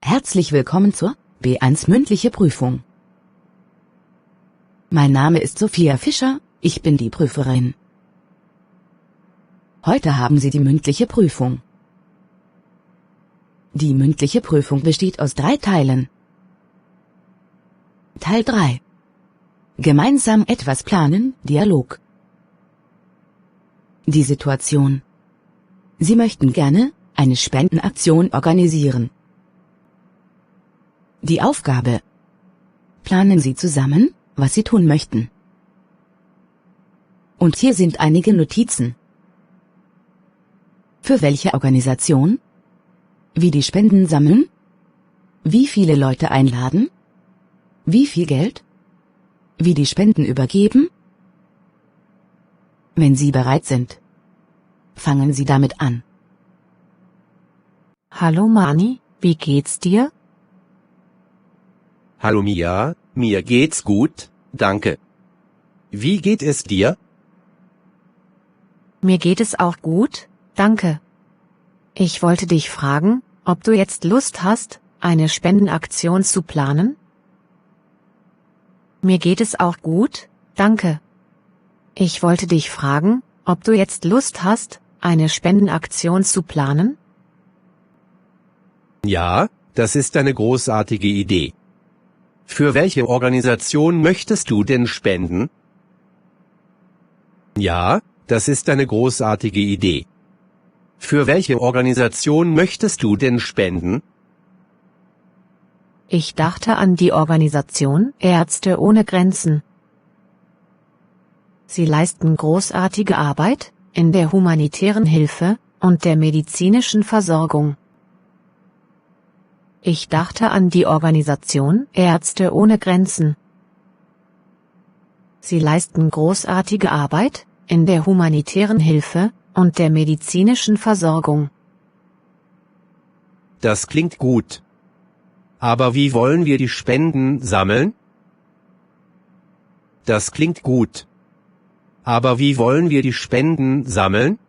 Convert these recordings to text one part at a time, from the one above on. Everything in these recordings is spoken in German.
Herzlich willkommen zur B1 mündliche Prüfung. Mein Name ist Sophia Fischer, ich bin die Prüferin. Heute haben Sie die mündliche Prüfung. Die mündliche Prüfung besteht aus 3 Teilen. Teil 3. Gemeinsam etwas planen, Dialog. Die Situation. Sie möchten gerne eine Spendenaktion organisieren. Die Aufgabe. Planen Sie zusammen, was Sie tun möchten. Und hier sind einige Notizen. Für welche Organisation? Wie die Spenden sammeln? Wie viele Leute einladen? Wie viel Geld? Wie die Spenden übergeben? Wenn Sie bereit sind, fangen Sie damit an. Hallo Mani, wie geht's dir? Hallo Mia, mir geht's gut, danke. Wie geht es dir? Mir geht es auch gut, danke. Ich wollte dich fragen, ob du jetzt Lust hast, eine Spendenaktion zu planen? Mir geht es auch gut, danke. Ich wollte dich fragen, ob du jetzt Lust hast, eine Spendenaktion zu planen? Ja, das ist eine großartige Idee. Für welche Organisation möchtest du denn spenden? Ja, das ist eine großartige Idee. Für welche Organisation möchtest du denn spenden? Ich dachte an die Organisation Ärzte ohne Grenzen. Sie leisten großartige Arbeit in der humanitären Hilfe und der medizinischen Versorgung. Ich dachte an die Organisation Ärzte ohne Grenzen. Sie leisten großartige Arbeit in der humanitären Hilfe und der medizinischen Versorgung. Das klingt gut. Aber wie wollen wir die Spenden sammeln? Das klingt gut. Aber wie wollen wir die Spenden sammeln?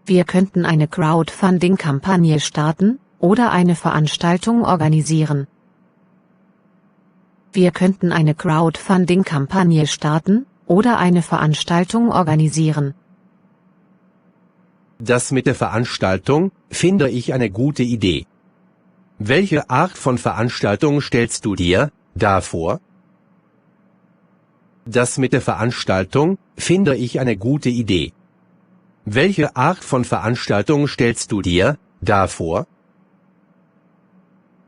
Wir könnten eine Crowdfunding-Kampagne starten oder eine Veranstaltung organisieren. Wir könnten eine Crowdfunding-Kampagne starten oder eine Veranstaltung organisieren. Das mit der Veranstaltung finde ich eine gute Idee. Welche Art von Veranstaltung stellst du dir da vor? Das mit der Veranstaltung finde ich eine gute Idee. Welche Art von Veranstaltung stellst du dir da vor?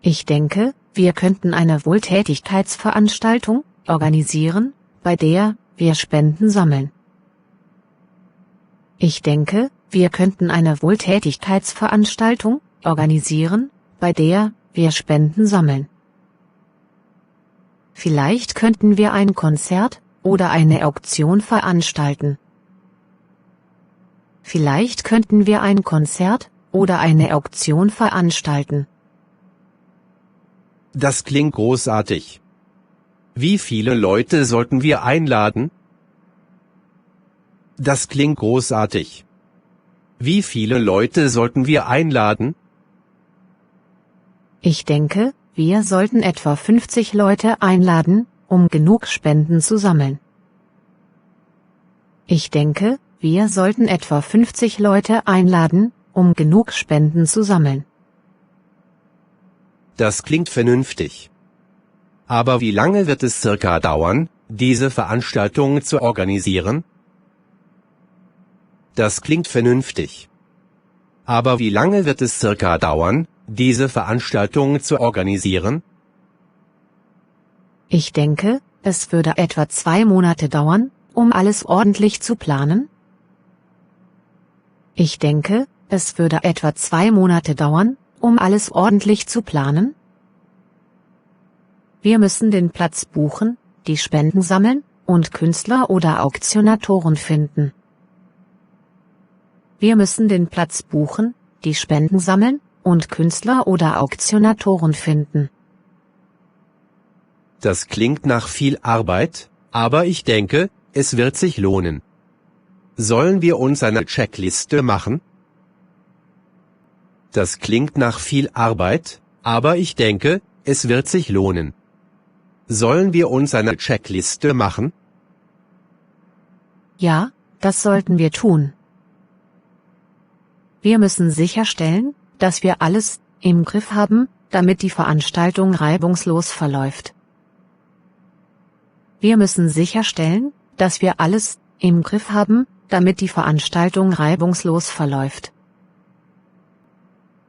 Ich denke, wir könnten eine Wohltätigkeitsveranstaltung organisieren, bei der wir Spenden sammeln. Ich denke, wir könnten eine Wohltätigkeitsveranstaltung organisieren, bei der wir Spenden sammeln. Vielleicht könnten wir ein Konzert oder eine Auktion veranstalten. Vielleicht könnten wir ein Konzert oder eine Auktion veranstalten. Das klingt großartig. Wie viele Leute sollten wir einladen? Das klingt großartig. Wie viele Leute sollten wir einladen? Ich denke, wir sollten etwa 50 Leute einladen, um genug Spenden zu sammeln. Ich denke, wir sollten etwa 50 Leute einladen, um genug Spenden zu sammeln. Das klingt vernünftig. Aber wie lange wird es circa dauern, diese Veranstaltung zu organisieren? Das klingt vernünftig. Aber wie lange wird es circa dauern, diese Veranstaltung zu organisieren? Ich denke, es würde etwa 2 Monate dauern, um alles ordentlich zu planen. Ich denke, es würde etwa 2 Monate dauern, um alles ordentlich zu planen. Wir müssen den Platz buchen, die Spenden sammeln und Künstler oder Auktionatoren finden. Wir müssen den Platz buchen, die Spenden sammeln und Künstler oder Auktionatoren finden. Das klingt nach viel Arbeit, aber ich denke, es wird sich lohnen. Sollen wir uns eine Checkliste machen? Das klingt nach viel Arbeit, aber ich denke, es wird sich lohnen. Sollen wir uns eine Checkliste machen? Ja, das sollten wir tun. Wir müssen sicherstellen, dass wir alles im Griff haben, damit die Veranstaltung reibungslos verläuft. Wir müssen sicherstellen, dass wir alles im Griff haben, damit die Veranstaltung reibungslos verläuft.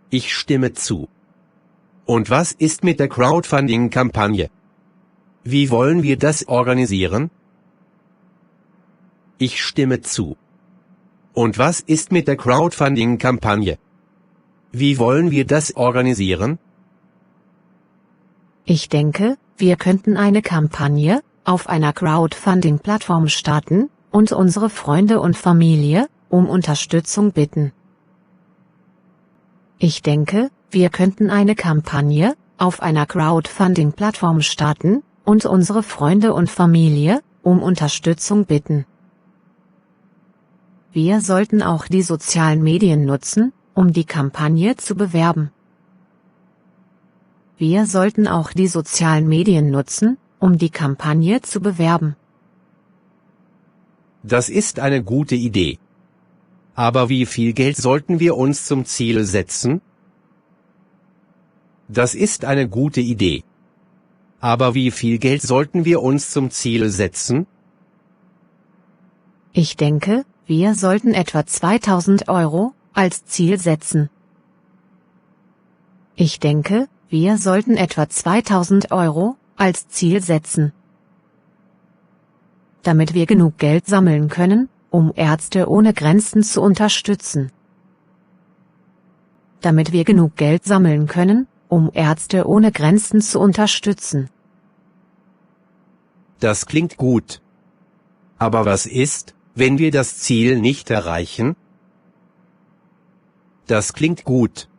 Ich stimme zu. Und was ist mit der Crowdfunding-Kampagne? Wie wollen wir das organisieren? Ich stimme zu. Und was ist mit der Crowdfunding-Kampagne? Wie wollen wir das organisieren? Ich denke, wir könnten eine Kampagne auf einer Crowdfunding-Plattform starten und unsere Freunde und Familie um Unterstützung bitten. Ich denke, wir könnten eine Kampagne auf einer Crowdfunding-Plattform starten und unsere Freunde und Familie um Unterstützung bitten. Wir sollten auch die sozialen Medien nutzen, um die Kampagne zu bewerben. Wir sollten auch die sozialen Medien nutzen, um die Kampagne zu bewerben. Das ist eine gute Idee. Aber wie viel Geld sollten wir uns zum Ziel setzen? Das ist eine gute Idee. Aber wie viel Geld sollten wir uns zum Ziel setzen? Ich denke, wir sollten etwa 2000 € als Ziel setzen. Ich denke, wir sollten etwa 2000 € als Ziel setzen. Damit wir genug Geld sammeln können, um Ärzte ohne Grenzen zu unterstützen. Damit wir genug Geld sammeln können, um Ärzte ohne Grenzen zu unterstützen. Das klingt gut. Aber was ist, wenn wir das Ziel nicht erreichen? Das klingt gut.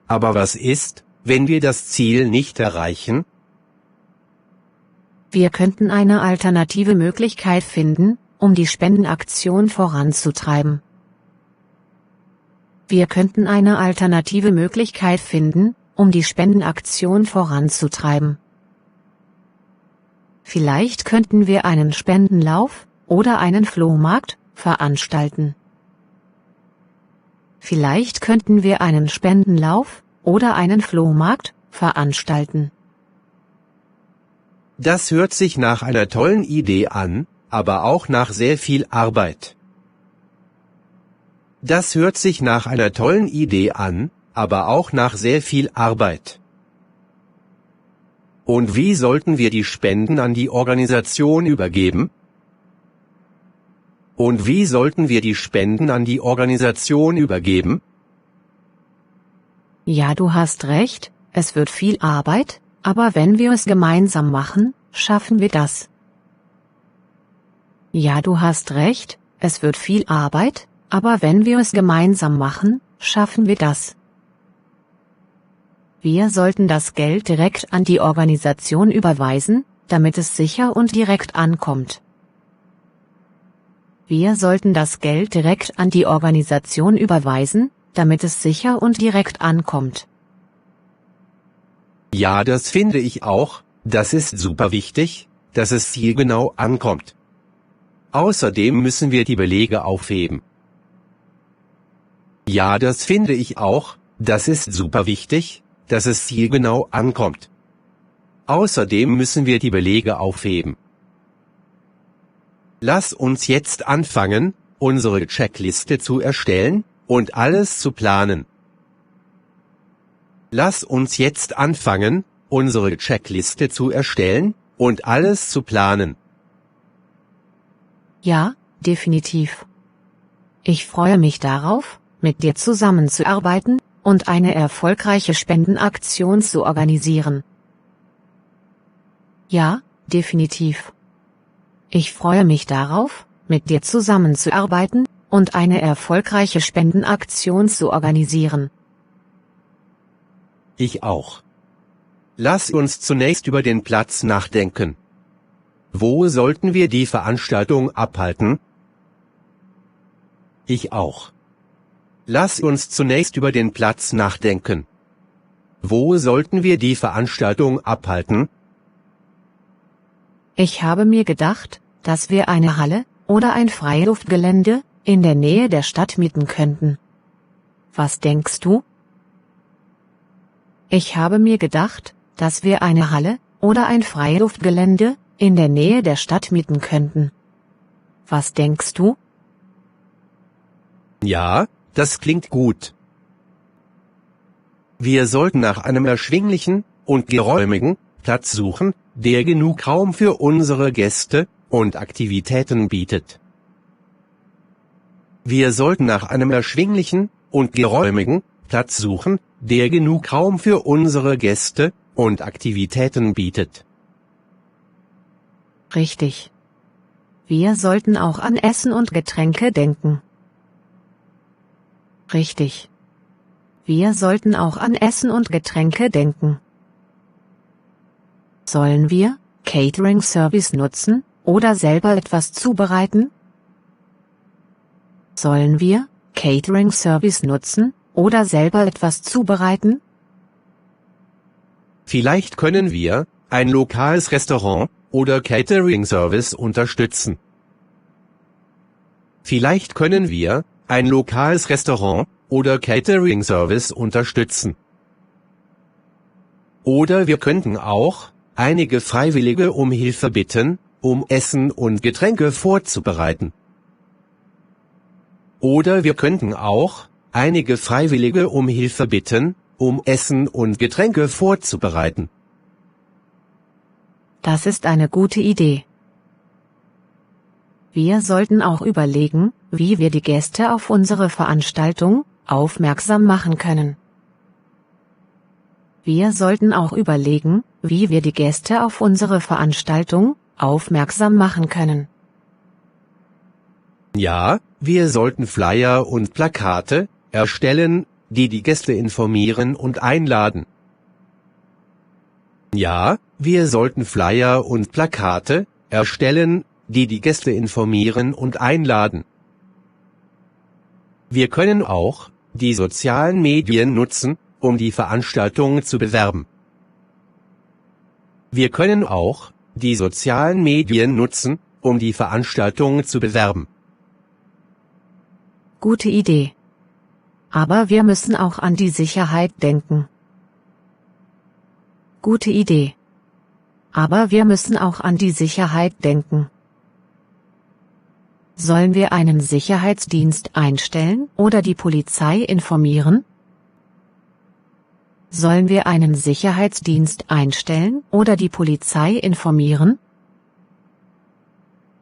Aber was ist, wenn wir das Ziel nicht erreichen? Wir könnten eine alternative Möglichkeit finden, um die Spendenaktion voranzutreiben. Wir könnten eine alternative Möglichkeit finden, um die Spendenaktion voranzutreiben. Vielleicht könnten wir einen Spendenlauf oder einen Flohmarkt veranstalten. Vielleicht könnten wir einen Spendenlauf oder einen Flohmarkt veranstalten. Das hört sich nach einer tollen Idee an, aber auch nach sehr viel Arbeit. Das hört sich nach einer tollen Idee an, aber auch nach sehr viel Arbeit. Und wie sollten wir die Spenden an die Organisation übergeben? Und wie sollten wir die Spenden an die Organisation übergeben? Ja, du hast recht, es wird viel Arbeit, aber wenn wir es gemeinsam machen, schaffen wir das. Ja, du hast recht, es wird viel Arbeit, aber wenn wir es gemeinsam machen, schaffen wir das. Wir sollten das Geld direkt an die Organisation überweisen, damit es sicher und direkt ankommt. Wir sollten das Geld direkt an die Organisation überweisen, damit es sicher und direkt ankommt. Ja, das finde ich auch, das ist super wichtig, dass es zielgenau ankommt. Außerdem müssen wir die Belege aufheben. Ja, das finde ich auch, das ist super wichtig, dass es zielgenau ankommt. Außerdem müssen wir die Belege aufheben. Lass uns jetzt anfangen, unsere Checkliste zu erstellen und alles zu planen. Lass uns jetzt anfangen, unsere Checkliste zu erstellen und alles zu planen. Ja, definitiv. Ich freue mich darauf, mit dir zusammenzuarbeiten und eine erfolgreiche Spendenaktion zu organisieren. Ja, definitiv. Ich freue mich darauf, mit dir zusammenzuarbeiten und eine erfolgreiche Spendenaktion zu organisieren. Ich auch. Lass uns zunächst über den Platz nachdenken. Wo sollten wir die Veranstaltung abhalten? Ich auch. lass uns zunächst über den Platz nachdenken. Wo sollten wir die Veranstaltung abhalten? Ich habe mir gedacht, dass wir eine Halle oder ein Freiluftgelände in der Nähe der Stadt mieten könnten. Was denkst du? Ich habe mir gedacht, dass wir eine Halle oder ein Freiluftgelände in der Nähe der Stadt mieten könnten. Was denkst du? Ja, das klingt gut. Wir sollten nach einem erschwinglichen und geräumigen Platz suchen, der genug Raum für unsere Gäste und Aktivitäten bietet. Wir sollten nach einem erschwinglichen und geräumigen Platz suchen, der genug Raum für unsere Gäste und Aktivitäten bietet. Richtig. Wir sollten auch an Essen und Getränke denken. Richtig. Wir sollten auch an Essen und Getränke denken. Sollen wir Catering-Service nutzen oder selber etwas zubereiten? Sollen wir Catering-Service nutzen oder selber etwas zubereiten? Vielleicht können wir ein lokales Restaurant oder Catering-Service unterstützen. Vielleicht können wir ein lokales Restaurant oder Catering-Service unterstützen. Oder wir könnten auch einige Freiwillige um Hilfe bitten, um Essen und Getränke vorzubereiten. Oder wir könnten auch einige Freiwillige um Hilfe bitten, um Essen und Getränke vorzubereiten. Das ist eine gute Idee. Wir sollten auch überlegen, wie wir die Gäste auf unsere Veranstaltung aufmerksam machen können. Wir sollten auch überlegen, wie wir die Gäste auf unsere Veranstaltung aufmerksam machen können. Ja, wir sollten Flyer und Plakate erstellen, die die Gäste informieren und einladen. Ja, wir sollten Flyer und Plakate erstellen, die die Gäste informieren und einladen. Wir können auch die sozialen Medien nutzen, um die Veranstaltung zu bewerben. Wir können auch die sozialen Medien nutzen, um die Veranstaltung zu bewerben. Gute Idee. Aber wir müssen auch an die Sicherheit denken. Gute Idee. Aber wir müssen auch an die Sicherheit denken. Sollen wir einen Sicherheitsdienst einstellen oder die Polizei informieren? Sollen wir einen Sicherheitsdienst einstellen oder die Polizei informieren?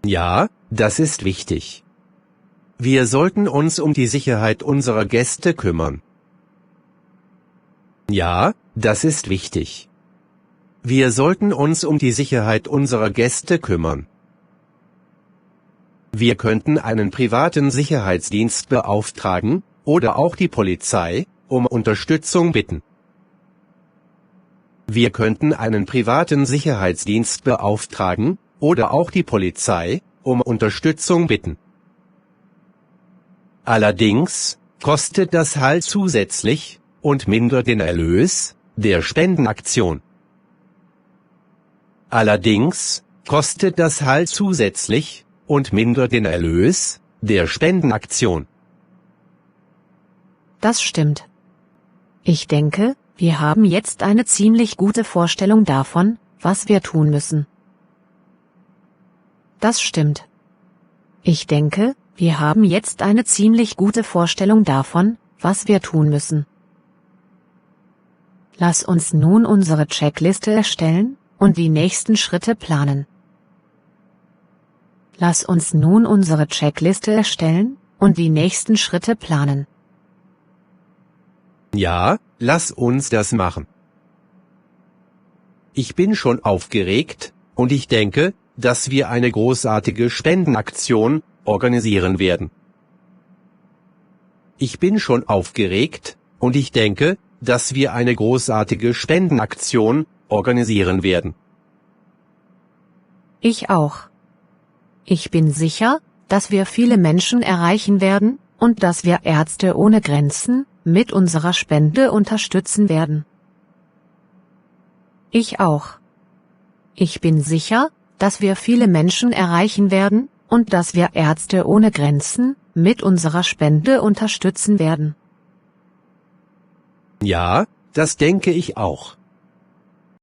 Ja, das ist wichtig. Wir sollten uns um die Sicherheit unserer Gäste kümmern. Ja, das ist wichtig. Wir sollten uns um die Sicherheit unserer Gäste kümmern. Wir könnten einen privaten Sicherheitsdienst beauftragen, oder auch die Polizei, um Unterstützung bitten. Wir könnten einen privaten Sicherheitsdienst beauftragen, oder auch die Polizei, um Unterstützung bitten. Allerdings kostet das halt zusätzlich und mindert den Erlös der Spendenaktion. Allerdings kostet das halt zusätzlich und mindert den Erlös der Spendenaktion. Das stimmt. Ich denke, wir haben jetzt eine ziemlich gute Vorstellung davon, was wir tun müssen. Das stimmt. Ich denke, wir haben jetzt eine ziemlich gute Vorstellung davon, was wir tun müssen. Lass uns nun unsere Checkliste erstellen und die nächsten Schritte planen. Lass uns nun unsere Checkliste erstellen und die nächsten Schritte planen. Ja, lass uns das machen. Ich bin schon aufgeregt, und ich denke, dass wir eine großartige Spendenaktion organisieren werden. Ich bin schon aufgeregt, und ich denke, dass wir eine großartige Spendenaktion organisieren werden. Ich auch. Ich bin sicher, dass wir viele Menschen erreichen werden, und dass wir Ärzte ohne Grenzen mit unserer Spende unterstützen werden. Ich auch. Ich bin sicher, dass wir viele Menschen erreichen werden und dass wir Ärzte ohne Grenzen mit unserer Spende unterstützen werden. Ja, das denke ich auch.